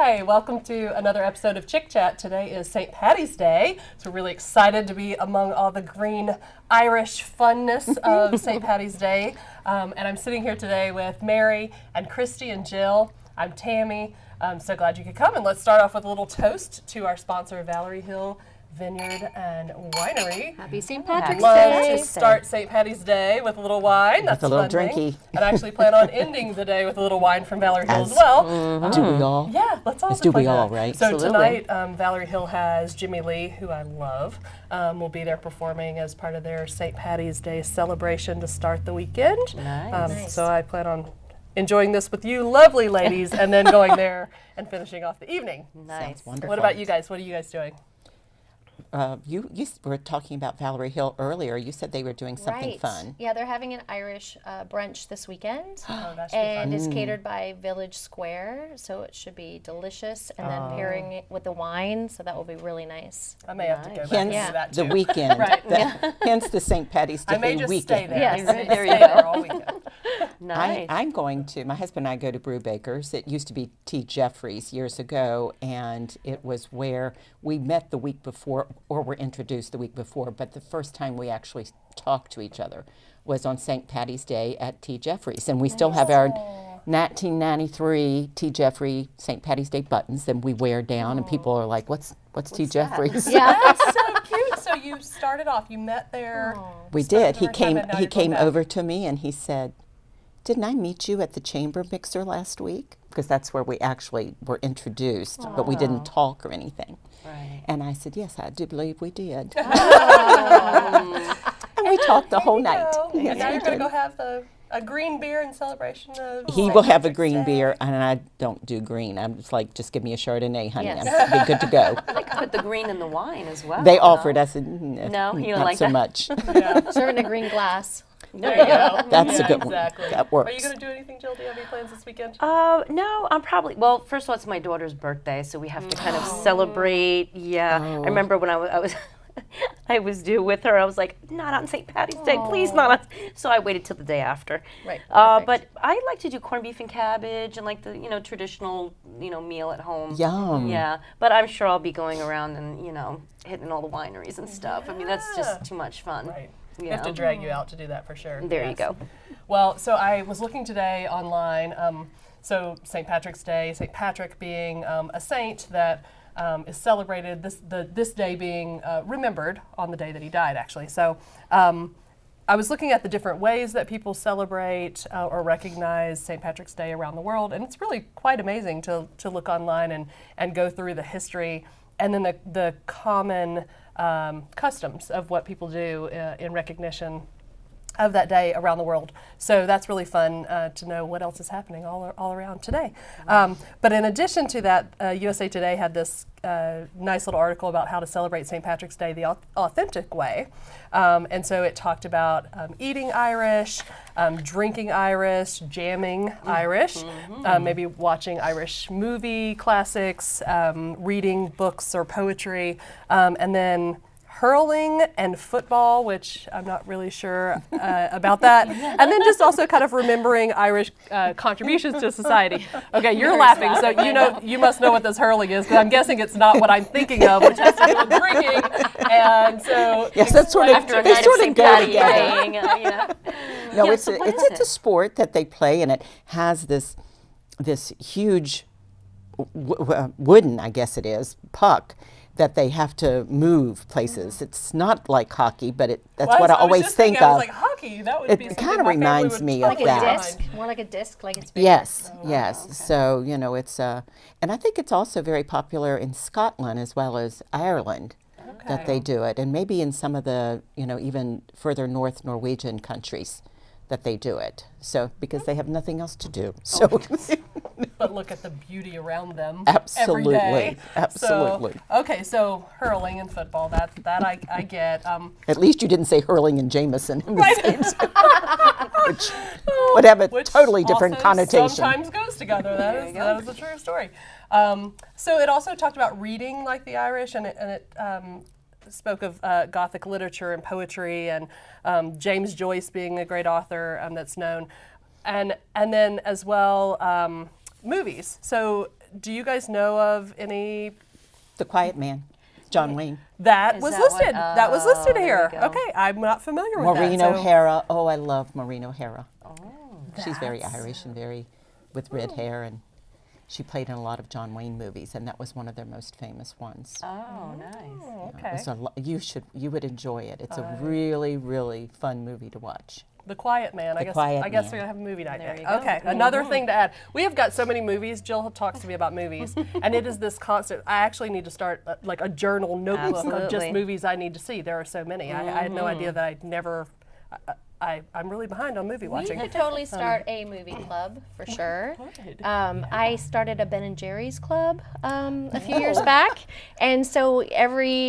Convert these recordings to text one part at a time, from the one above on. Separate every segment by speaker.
Speaker 1: Hi, welcome to another episode of Chick Chat. Today is St. Paddy's Day, so we're really excited to be among all the green Irish funness of St. Paddy's Day. And I'm sitting here today with Mary and Christy and Jill. I'm Tammy. I'm so glad you could come, and let's start off with a little toast to our sponsor, Valerie Hill Vineyard and Winery.
Speaker 2: Happy St. Patrick's
Speaker 1: Love
Speaker 2: Day.
Speaker 1: to start St. Paddy's Day with a little wine. That's
Speaker 3: a little
Speaker 1: fun thing.
Speaker 3: drinky.
Speaker 1: And I actually plan on ending the day with a little wine from Valerie Hill as well.
Speaker 3: Do we all?
Speaker 1: Yeah, let's all
Speaker 3: Do we
Speaker 1: play
Speaker 3: all,
Speaker 1: that.
Speaker 3: right?
Speaker 1: So
Speaker 2: Absolutely.
Speaker 1: tonight, Valerie Hill has Jimmy Lee, who I love, will be there performing as part of their St. Paddy's Day celebration to start the weekend.
Speaker 2: Nice.
Speaker 1: So I plan on enjoying this with you lovely ladies and then going there and finishing off the evening.
Speaker 2: Nice.
Speaker 3: Wonderful.
Speaker 1: What about you guys? What are you guys doing?
Speaker 3: You were talking about Valerie Hill earlier. You said they were doing something
Speaker 4: Right.
Speaker 3: fun.
Speaker 4: Yeah, they're having an Irish brunch this weekend.
Speaker 1: Oh, that should be fun.
Speaker 4: And it's catered by Village Square, so it should be delicious. And then pairing it with the wine, so that will be really nice.
Speaker 1: I may have to go back
Speaker 3: Hence
Speaker 1: and do that
Speaker 3: the
Speaker 1: too.
Speaker 3: weekend.
Speaker 1: Right.
Speaker 3: Hence the St. Paddy's Day
Speaker 1: I may just
Speaker 3: weekend.
Speaker 1: stay there.
Speaker 4: Yes.
Speaker 1: I may
Speaker 2: There you
Speaker 1: stay
Speaker 2: go.
Speaker 1: there all weekend.
Speaker 2: Nice.
Speaker 3: I'm going to, my husband and I go to Brewbaker's. It used to be T. Jeffries years ago, and it was where we met the week before, or were introduced the week before, but the first time we actually talked to each other was on St. Paddy's Day at T. Jeffries. And we still have our 1993 T. Jeffrey St. Paddy's Day buttons that we wear down, and people are like, what's T. Jeffries?
Speaker 4: Yeah.
Speaker 1: That's so cute. So you started off, you met there.
Speaker 3: We
Speaker 1: started
Speaker 3: did.
Speaker 1: the
Speaker 3: He
Speaker 1: first time,
Speaker 3: came.
Speaker 1: and now
Speaker 3: He
Speaker 1: you're going
Speaker 3: came
Speaker 1: back.
Speaker 3: over to me and he said, "Didn't I meet you at the chamber mixer last week?" Because that's where we actually were introduced, but we didn't talk or anything.
Speaker 2: Right.
Speaker 3: And I said, "Yes, I do believe we did." And we talked the whole night.
Speaker 1: So,
Speaker 3: Yes,
Speaker 1: and now
Speaker 3: we
Speaker 1: you're going to
Speaker 3: did.
Speaker 1: go have a green beer in celebration of
Speaker 3: He
Speaker 1: St.
Speaker 3: will have a
Speaker 1: Patrick's
Speaker 3: green
Speaker 1: Day.
Speaker 3: beer, and I don't do green. I'm just like, just give me a Chardonnay, honey.
Speaker 4: Yes.
Speaker 3: I'll be good to go.
Speaker 2: They could put the green in the wine as well.
Speaker 3: They
Speaker 2: no?
Speaker 3: offered. I said,
Speaker 2: No, you don't
Speaker 3: not
Speaker 2: like
Speaker 3: so
Speaker 2: that?"
Speaker 3: much.
Speaker 1: Yeah.
Speaker 4: Serve in a green glass.
Speaker 1: There you go.
Speaker 3: That's
Speaker 1: Yeah,
Speaker 3: a good one.
Speaker 1: exactly.
Speaker 3: That
Speaker 1: Are you
Speaker 3: works.
Speaker 1: going to do anything, Jill? Do you have any plans this weekend?
Speaker 2: No, I'm probably, well, first of all, it's my daughter's birthday, so we have to kind of celebrate. Yeah. I remember when I was I was due with her, I was like, not on St. Paddy's Day, please not on. So I waited till the day after.
Speaker 4: Right,
Speaker 2: But
Speaker 4: perfect.
Speaker 2: I like to do corned beef and cabbage and like the, traditional, meal at home.
Speaker 3: Yum.
Speaker 2: Yeah, but I'm sure I'll be going around and, hitting all the wineries and stuff. I mean, that's just too much fun.
Speaker 1: Right.
Speaker 2: You
Speaker 1: We have to
Speaker 2: know?
Speaker 1: drag you out to do that for sure.
Speaker 2: There you
Speaker 1: Yes.
Speaker 2: go.
Speaker 1: Well, so I was looking today online. So St. Patrick's Day, St. Patrick being a saint that is celebrated, this day being remembered on the day that he died, actually. So I was looking at the different ways that people celebrate or recognize St. Patrick's Day around the world, and it's really quite amazing to look online and go through the history and then the common customs of what people do in recognition of that day around the world. So that's really fun to know what else is happening all around today. But in addition to that, USA Today had this nice little article about how to celebrate St. Patrick's Day the authentic way. And so it talked about eating Irish, drinking Irish, jamming Irish, maybe watching Irish movie classics, reading books or poetry, and then hurling and football, which I'm not really sure about that. And then just also kind of remembering Irish contributions to society. Okay, you're laughing, so you must know what this hurling is, but I'm guessing it's not what I'm thinking of, which has to do with drinking. And so
Speaker 3: Yes, that's sort of,
Speaker 2: After a
Speaker 3: they
Speaker 2: night
Speaker 3: sort
Speaker 2: of
Speaker 3: of
Speaker 2: St.
Speaker 3: go
Speaker 2: Patty
Speaker 3: together.
Speaker 2: playing,
Speaker 3: No,
Speaker 2: Yeah,
Speaker 3: it's
Speaker 2: so what
Speaker 3: it's
Speaker 2: is
Speaker 3: a sport that they play, and it has this huge wooden, I guess it is, puck that they have to move places. It's not like hockey, but that's
Speaker 1: Well,
Speaker 3: what I
Speaker 1: was
Speaker 3: always
Speaker 1: just
Speaker 3: think
Speaker 1: thinking, I was
Speaker 3: of.
Speaker 1: like, hockey, that would
Speaker 3: It
Speaker 1: be something
Speaker 3: kinda
Speaker 1: my family
Speaker 3: reminds
Speaker 1: would
Speaker 3: me of
Speaker 4: Like
Speaker 1: totally
Speaker 4: a
Speaker 3: that.
Speaker 4: disc.
Speaker 1: mind.
Speaker 4: More like a disc, like it's bigger.
Speaker 3: Yes, yes. So it's and I think it's also very popular in Scotland as well as Ireland that they do it, and maybe in some of the even further north Norwegian countries that they do it. So because they have nothing else to do. So
Speaker 1: But look at the beauty around them
Speaker 3: Absolutely,
Speaker 1: every day.
Speaker 3: absolutely.
Speaker 1: So, okay, so hurling and football, that I get.
Speaker 3: at least you didn't say hurling and Jameson in the same sentence, which would have a
Speaker 1: Which
Speaker 3: totally different
Speaker 1: also
Speaker 3: connotation.
Speaker 1: sometimes goes together. That is a true story. So it also talked about reading like the Irish, and it spoke of Gothic literature and poetry, and James Joyce being a great author that's known, and then as well movies. So do you guys know of any
Speaker 3: The Quiet Man, John Wayne.
Speaker 1: that
Speaker 2: Is
Speaker 1: was
Speaker 2: that
Speaker 1: listed?
Speaker 2: one?
Speaker 1: That was listed
Speaker 2: Oh, there
Speaker 1: here.
Speaker 2: you go.
Speaker 1: Okay, I'm not familiar with
Speaker 3: Maureen
Speaker 1: that. so-
Speaker 3: O'Hara. Oh, I love Maureen O'Hara.
Speaker 2: Oh.
Speaker 3: She's very Irish and very with red hair, and she played in a lot of John Wayne movies, and that was one of their most famous ones.
Speaker 2: Oh, nice.
Speaker 1: Oh,
Speaker 3: It
Speaker 1: okay.
Speaker 3: was you would enjoy it. It's a really, really fun movie to watch.
Speaker 1: The Quiet Man. I
Speaker 3: The
Speaker 1: guess.
Speaker 3: Quiet
Speaker 1: I guess
Speaker 3: Man.
Speaker 1: we're gonna have a movie night.
Speaker 2: There
Speaker 1: next.
Speaker 2: you go.
Speaker 1: Okay. Another thing to add. We have got so many movies. Jill talks to me about movies, and it is this constant. I actually need to start like a journal notebook of just
Speaker 2: Absolutely.
Speaker 1: movies I need to see. There are so many. I had no idea that I'd never. I'm really behind on movie
Speaker 4: We
Speaker 1: watching.
Speaker 4: could totally start a movie club for sure.
Speaker 1: Good.
Speaker 4: I started a Ben and Jerry's club a few years back, and so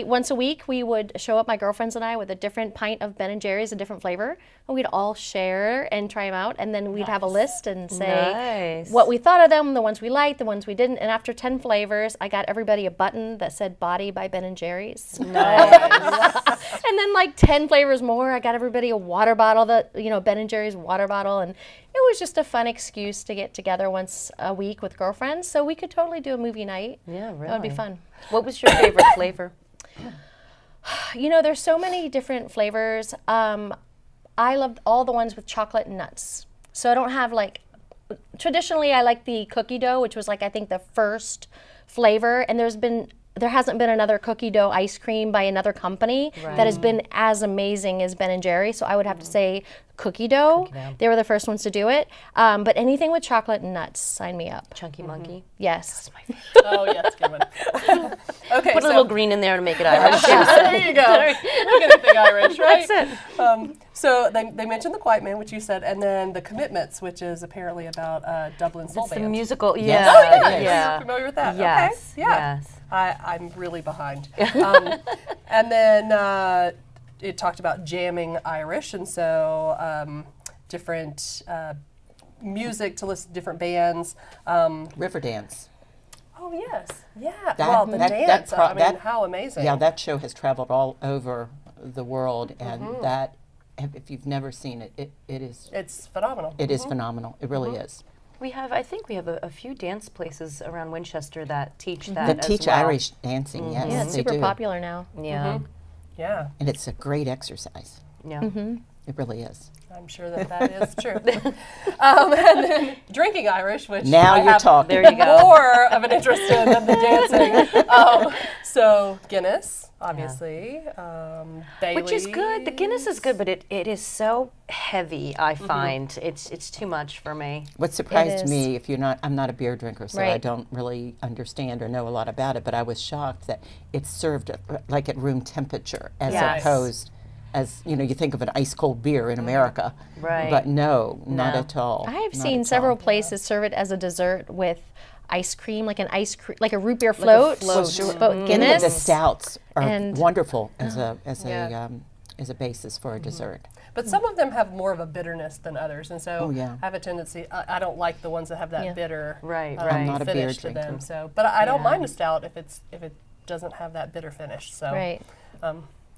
Speaker 4: once a week we would show up, my girlfriends and I, with a different pint of Ben and Jerry's, a different flavor, and we'd all share and try them out, and then we'd have a list and say
Speaker 2: Nice.
Speaker 4: what we thought of them, the ones we liked, the ones we didn't, and after 10 flavors, I got everybody a button that said "Body" by Ben and Jerry's. And then like 10 flavors more, I got everybody a water bottle, Ben and Jerry's water bottle, and it was just a fun excuse to get together once a week with girlfriends. So we could totally do a movie night.
Speaker 2: Yeah, really.
Speaker 4: That would be fun.
Speaker 2: What was your favorite flavor?
Speaker 4: There's so many different flavors. I loved all the ones with chocolate and nuts. So I don't have traditionally I like the cookie dough, which was I think the first flavor, and there hasn't been another cookie dough ice cream by another company that has been as amazing as Ben and Jerry. So I would have to say cookie dough. They were the first ones to do it. But anything with chocolate and nuts, sign me up.
Speaker 2: Chunky Monkey.
Speaker 4: Yes.
Speaker 1: Oh yes, good one. Okay.
Speaker 2: Put a
Speaker 1: so
Speaker 2: little green in there to make it Irish.
Speaker 1: there you go. Look at anything Irish, right?
Speaker 2: That's it.
Speaker 1: So they mentioned The Quiet Man, which you said, and then The Commitments, which is apparently about Dublin Soul
Speaker 2: It's the
Speaker 1: Band.
Speaker 2: musical.
Speaker 3: Yes.
Speaker 2: Yeah.
Speaker 1: Oh yeah,
Speaker 2: Yeah.
Speaker 1: you're familiar with that?
Speaker 2: Yes.
Speaker 1: Okay. Yeah.
Speaker 2: Yes.
Speaker 1: I'm really behind. And then it talked about jamming Irish, and so different music to listen to different bands.
Speaker 3: Riverdance.
Speaker 1: Oh yes, yeah.
Speaker 3: That-
Speaker 1: well, the
Speaker 3: that-
Speaker 1: dance.
Speaker 3: that pro-
Speaker 1: I mean,
Speaker 3: that-
Speaker 1: how amazing.
Speaker 3: Yeah, that show has traveled all over the world, and that if you've never seen it, it is
Speaker 1: It's phenomenal.
Speaker 3: it is phenomenal. It really is.
Speaker 2: I think we have a few dance places around Winchester that teach that
Speaker 3: That
Speaker 2: as
Speaker 3: teach
Speaker 2: well.
Speaker 3: Irish dancing, yes,
Speaker 4: Yeah, it's
Speaker 3: they
Speaker 4: super
Speaker 3: do.
Speaker 4: popular now.
Speaker 2: Yeah.
Speaker 1: Yeah,
Speaker 3: And it's a great exercise.
Speaker 2: Yeah.
Speaker 3: It really is.
Speaker 1: I'm sure that is true. And then drinking Irish, which
Speaker 3: Now
Speaker 1: I
Speaker 3: you're
Speaker 1: have
Speaker 3: talking.
Speaker 2: There you go.
Speaker 1: more of an interest in than the dancing. So Guinness, obviously. Bailey's.
Speaker 2: Which is good. The Guinness is good, but it is so heavy. I find it's too much for me.
Speaker 3: What surprised
Speaker 4: is.
Speaker 3: me, I'm not a beer drinker, so I
Speaker 4: Right.
Speaker 3: don't really understand or know a lot about it, but I was shocked that it's served like at room temperature as
Speaker 2: Yes.
Speaker 3: opposed as, you think of an ice cold beer in America.
Speaker 2: Right.
Speaker 3: But no, not
Speaker 2: No.
Speaker 3: at all.
Speaker 4: I have
Speaker 3: Not
Speaker 4: seen
Speaker 3: at
Speaker 4: several
Speaker 3: all.
Speaker 4: places serve it as a dessert with ice cream, like a root beer float,
Speaker 2: float.
Speaker 4: but
Speaker 3: Any of
Speaker 4: Guinness.
Speaker 3: the stouts are
Speaker 4: And-
Speaker 3: wonderful as a
Speaker 2: Yeah.
Speaker 3: as a basis for a dessert.
Speaker 1: But some of them have more of a bitterness than others, and so
Speaker 3: Oh, yeah.
Speaker 1: I have a tendency. I don't like the ones that have that
Speaker 4: Yeah.
Speaker 1: bitter
Speaker 2: Right,
Speaker 1: um,
Speaker 2: right. I'm
Speaker 3: not a beer
Speaker 1: finish to
Speaker 3: drinker.
Speaker 1: them. So, but I don't
Speaker 2: Yeah.
Speaker 1: mind a stout if it doesn't have that bitter finish. So,
Speaker 4: Right.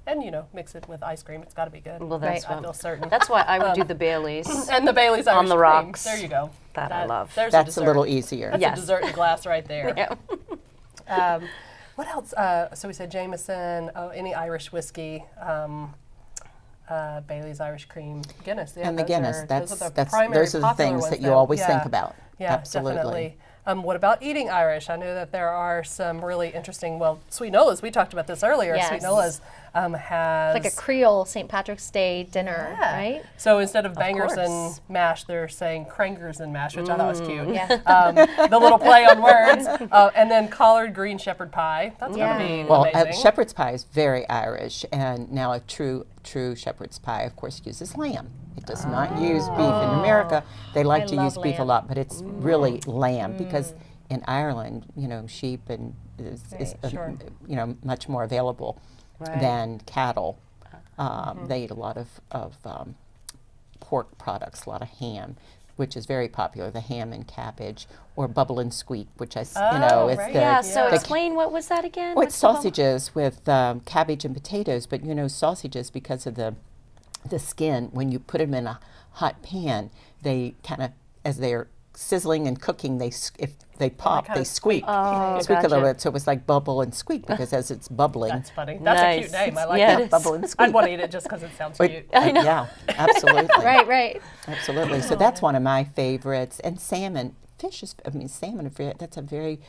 Speaker 1: And mix it with ice cream. It's got to be good.
Speaker 2: Well, that's
Speaker 1: I
Speaker 2: what-
Speaker 1: feel certain.
Speaker 2: That's why I would do the Baileys.
Speaker 1: And the Bailey's Irish
Speaker 2: On the
Speaker 1: cream.
Speaker 2: rocks.
Speaker 1: There you go.
Speaker 2: That I love.
Speaker 1: There's
Speaker 3: That's a
Speaker 1: dessert.
Speaker 3: little easier.
Speaker 1: That's
Speaker 2: Yes.
Speaker 1: a dessert in a glass right there.
Speaker 2: Yeah.
Speaker 1: What else? So we said Jameson. Oh, any Irish whiskey. Bailey's Irish Cream, Guinness. Yeah,
Speaker 3: And the
Speaker 1: those
Speaker 3: Guinness,
Speaker 1: are,
Speaker 3: that's
Speaker 1: those are the,
Speaker 3: those are the
Speaker 1: popular
Speaker 3: things
Speaker 1: ones
Speaker 3: that you always think
Speaker 1: Yeah.
Speaker 3: about.
Speaker 1: Yeah,
Speaker 3: Absolutely.
Speaker 1: definitely. What about eating Irish? I know that there are some really interesting. Sweet Nola's. We talked about this earlier.
Speaker 4: Yes.
Speaker 1: Sweet Nola's has
Speaker 4: Like a Creole St. Patrick's Day dinner,
Speaker 1: Yeah.
Speaker 4: right?
Speaker 1: So instead of bangers and
Speaker 2: course.
Speaker 1: mash, they're saying crangers and mash, which I thought was cute.
Speaker 4: Yeah.
Speaker 1: The little play on words, and then collard green shepherd pie. That's
Speaker 4: Yeah.
Speaker 1: gonna be
Speaker 3: Well,
Speaker 1: amazing.
Speaker 3: shepherd's pie is very Irish, and now a true shepherd's pie, of course, uses lamb. It does not use beef. In America, they like
Speaker 4: I
Speaker 3: to
Speaker 4: love
Speaker 3: use beef a
Speaker 4: lamb.
Speaker 3: lot, but it's really lamb because in Ireland, sheep and is
Speaker 1: Right, sure.
Speaker 3: much more available
Speaker 2: Right.
Speaker 3: than cattle. They eat a lot of pork products, a lot of ham, which is very popular. The ham and cabbage, or bubble and squeak, which is
Speaker 1: Oh,
Speaker 3: it's
Speaker 1: right.
Speaker 3: the
Speaker 2: Yeah. So
Speaker 3: the
Speaker 2: explain what was that again?
Speaker 3: well, it's
Speaker 2: What's the bubble-
Speaker 3: sausages with cabbage and potatoes, but sausages, because of the skin, when you put them in a hot pan, they kind of, as they're sizzling and cooking, if they pop,
Speaker 1: kinda
Speaker 3: they squeak.
Speaker 2: Oh,
Speaker 3: Squeak a little
Speaker 2: gotcha.
Speaker 3: bit, so it was like bubble and squeak because as it's bubbling.
Speaker 1: That's funny. That's a cute
Speaker 2: Nice.
Speaker 1: name. I like
Speaker 2: Yeah, it
Speaker 1: that.
Speaker 2: is.
Speaker 3: Bubble and squeak.
Speaker 1: I'd want to eat it just because it sounds
Speaker 3: But-
Speaker 1: cute.
Speaker 3: Yeah, absolutely.
Speaker 4: Right.
Speaker 3: Absolutely. So that's one of my favorites. And salmon, salmon, that's a very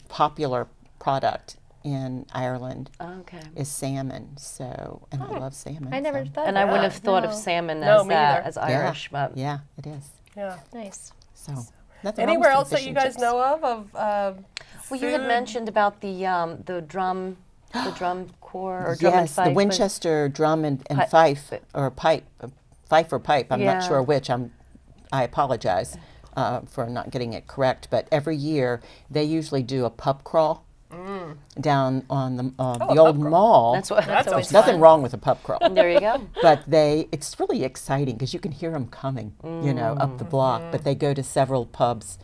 Speaker 3: popular product in Ireland
Speaker 2: Okay.
Speaker 3: is salmon. So, and I love salmon.
Speaker 4: I never
Speaker 3: so.
Speaker 4: thought.
Speaker 2: And
Speaker 4: of
Speaker 2: I wouldn't
Speaker 4: that.
Speaker 2: have thought of
Speaker 4: No.
Speaker 2: salmon
Speaker 1: No,
Speaker 2: as
Speaker 1: me
Speaker 2: that,
Speaker 1: either.
Speaker 2: as Irish, but
Speaker 3: Yeah, it is.
Speaker 1: Yeah.
Speaker 4: Nice.
Speaker 3: So, nothing wrong
Speaker 1: Anywhere
Speaker 3: with
Speaker 1: else
Speaker 3: some
Speaker 1: that you
Speaker 3: fish and
Speaker 1: guys
Speaker 3: chips.
Speaker 1: know of
Speaker 2: well, you had
Speaker 1: food?
Speaker 2: mentioned about the drum corps or drum and
Speaker 3: Yes,
Speaker 2: fife.
Speaker 3: the
Speaker 2: was-
Speaker 3: Winchester drum and
Speaker 2: Pi-
Speaker 3: fife or pipe, fife or pipe. I'm
Speaker 2: Yeah.
Speaker 3: not sure which. I apologize for not getting it correct. But every year they usually do a pub crawl down on the
Speaker 1: pub
Speaker 3: old
Speaker 1: crawl.
Speaker 3: mall.
Speaker 2: That's what.
Speaker 1: That's
Speaker 2: always
Speaker 1: always
Speaker 3: Nothing
Speaker 1: fun.
Speaker 3: wrong with a pub crawl.
Speaker 2: There you go.
Speaker 3: But it's really exciting because you can hear them coming, up the block. But they go to several pubs,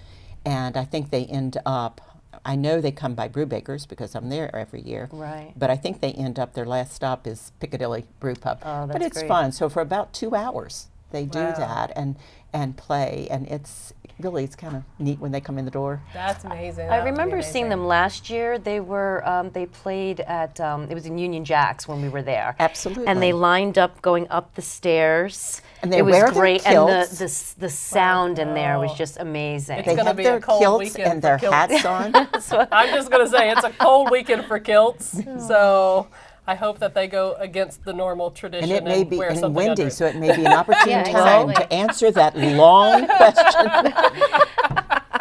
Speaker 3: and I think they end up. I know they come by Brewbakers because I'm there every year.
Speaker 2: Right.
Speaker 3: But I think they end up. Their last stop is Piccadilly Brew Pub.
Speaker 2: Oh,
Speaker 3: but
Speaker 2: that's
Speaker 3: it's
Speaker 2: great.
Speaker 3: fun. So for about 2 hours they do
Speaker 1: Wow.
Speaker 3: that and play, and it's kind of neat when they come in the door.
Speaker 1: That's amazing.
Speaker 2: I
Speaker 1: That would be
Speaker 2: remember seeing
Speaker 1: amazing.
Speaker 2: them last year. They were they played at it was in Union Jacks when we were there.
Speaker 3: Absolutely.
Speaker 2: And they lined up going up the stairs.
Speaker 3: And they
Speaker 2: it was
Speaker 3: wear their
Speaker 2: great,
Speaker 3: kilts.
Speaker 2: and the sound in there was
Speaker 1: Wow.
Speaker 2: just amazing.
Speaker 1: It's
Speaker 3: They
Speaker 1: gonna
Speaker 3: have
Speaker 1: be a
Speaker 3: their
Speaker 1: cold
Speaker 3: kilts
Speaker 1: weekend
Speaker 3: and
Speaker 1: for
Speaker 3: their
Speaker 1: kilts.
Speaker 3: hats on.
Speaker 1: I'm just going to say it's a cold weekend for kilts. So I hope that they go against the normal tradition
Speaker 3: And it may be
Speaker 1: wear
Speaker 3: and
Speaker 1: something
Speaker 3: windy,
Speaker 1: under it.
Speaker 3: so it may be an opportune
Speaker 4: Yeah,
Speaker 3: time
Speaker 4: exactly.
Speaker 3: to answer that long question.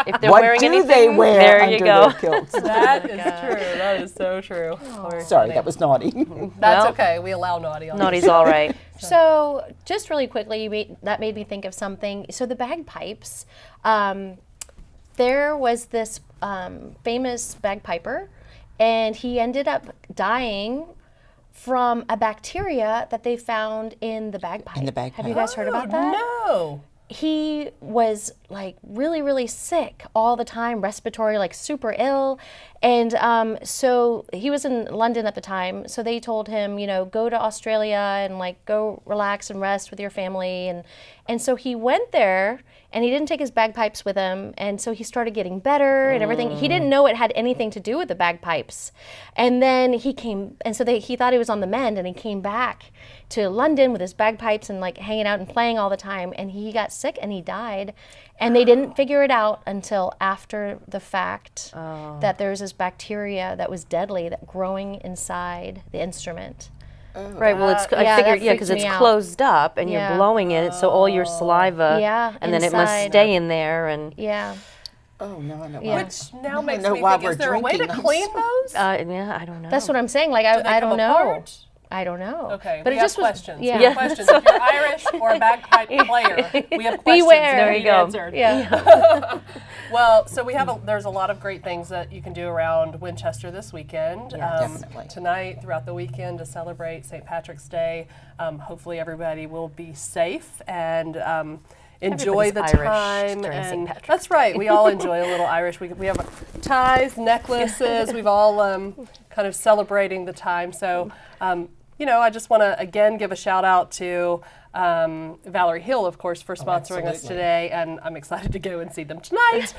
Speaker 2: If they're
Speaker 3: What
Speaker 2: wearing
Speaker 3: do
Speaker 2: anything,
Speaker 3: they wear
Speaker 2: there
Speaker 3: under
Speaker 2: you go.
Speaker 3: their kilts?
Speaker 1: That is true. That is so true. Very
Speaker 3: Sorry,
Speaker 1: funny.
Speaker 3: that was naughty.
Speaker 1: That's
Speaker 2: Well,
Speaker 1: okay. We allow naughty on
Speaker 2: Naughty's
Speaker 1: this.
Speaker 2: all right.
Speaker 4: So, just really quickly, that made me think of something. So, the bagpipes, there was this famous bagpiper, and he ended up dying from a bacteria that they found in the bagpipe.
Speaker 3: In the bagpipe.
Speaker 4: Have you guys heard about that?
Speaker 1: No.
Speaker 4: He was like really, really sick all the time, respiratory, like super ill. And so he was in London at the time. So they told him, go to Australia and like go relax and rest with your family. And so he went there and he didn't take his bagpipes with him. And so he started getting better and everything. He didn't know it had anything to do with the bagpipes. And then he came, and so he thought he was on the mend, and he came back to London with his bagpipes and like hanging out and playing all the time. And he got sick and he died. And they didn't figure it out until after the fact that there was this bacteria that was deadly that growing inside the instrument.
Speaker 2: Right. Well, it's
Speaker 4: Yeah,
Speaker 2: I
Speaker 4: that
Speaker 2: figured
Speaker 4: freaked
Speaker 2: because it's
Speaker 4: me out.
Speaker 2: closed up and
Speaker 4: Yeah.
Speaker 2: you're blowing in it, so all your saliva.
Speaker 4: Yeah,
Speaker 2: And then it must
Speaker 4: inside.
Speaker 2: stay in there and.
Speaker 4: Yeah.
Speaker 3: Oh no, I know.
Speaker 4: Yeah.
Speaker 1: Which now
Speaker 3: I
Speaker 1: makes
Speaker 3: know
Speaker 1: me
Speaker 3: why
Speaker 1: think,
Speaker 3: we're
Speaker 1: is there a way to
Speaker 3: drinking, I'm
Speaker 1: clean
Speaker 3: sorry.
Speaker 1: those?
Speaker 2: Yeah, I don't know.
Speaker 4: That's what I'm saying. Like,
Speaker 1: Do they
Speaker 4: I
Speaker 1: come
Speaker 4: don't know.
Speaker 1: apart?
Speaker 4: I don't know.
Speaker 1: Okay,
Speaker 4: But
Speaker 1: we
Speaker 4: it
Speaker 1: have
Speaker 4: just was,
Speaker 1: questions.
Speaker 4: yeah.
Speaker 1: We have questions. If you're Irish or a bagpipe player, we have questions
Speaker 4: Beware.
Speaker 1: that
Speaker 2: There
Speaker 1: need
Speaker 2: you go.
Speaker 1: answered.
Speaker 4: Yeah.
Speaker 1: Well, so there's a lot of great things that you can do around Winchester this weekend.
Speaker 3: Definitely.
Speaker 1: Tonight, throughout the weekend, to celebrate St. Patrick's Day. Hopefully, everybody will be safe and enjoy
Speaker 2: Everybody's
Speaker 1: the
Speaker 2: Irish
Speaker 1: time.
Speaker 2: during St.
Speaker 1: And
Speaker 2: Patrick's
Speaker 1: that's right. We all enjoy a little Irish. We have ties, necklaces. We've all kind of celebrating the time. So. I just want to again give a shout out to Valerie Hill, of course, for sponsoring us
Speaker 3: absolutely.
Speaker 1: today, and I'm excited to go and see them tonight.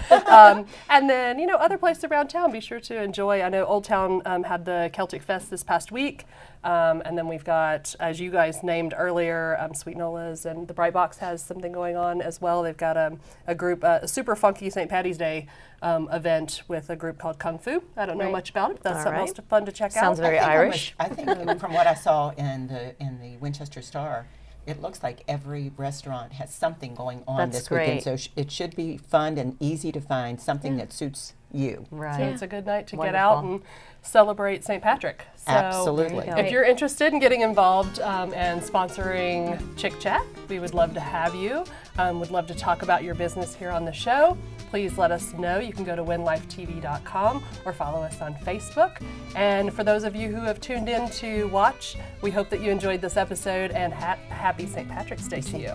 Speaker 1: And then, other places around town, be sure to enjoy. I know Old Town had the Celtic Fest this past week, and then we've got, as you guys named earlier, Sweet Nola's, and the Bright Box has something going on as well. They've got a group, a super funky St. Patty's Day event with a group called Kung Fu. I don't know
Speaker 4: Right.
Speaker 1: much about it. That's
Speaker 2: All
Speaker 1: something
Speaker 2: right.
Speaker 1: else fun to check
Speaker 2: Sounds
Speaker 1: out.
Speaker 2: very Irish.
Speaker 3: I think from what I saw in the Winchester Star, it looks like every restaurant has something going on
Speaker 2: That's
Speaker 3: this weekend.
Speaker 2: great.
Speaker 3: So it should be fun and easy to find something that suits you.
Speaker 2: Right.
Speaker 1: So it's a good night to get out and celebrate St. Patrick. So
Speaker 3: Absolutely.
Speaker 2: There you go.
Speaker 1: if you're interested in getting involved and sponsoring Chick Chat, we would love to have you. Would love to talk about your business here on the show. Please let us know. You can go to winlifetv.com or follow us on Facebook. And for those of you who have tuned in to watch, we hope that you enjoyed this episode, and happy St. Patrick's Day to you.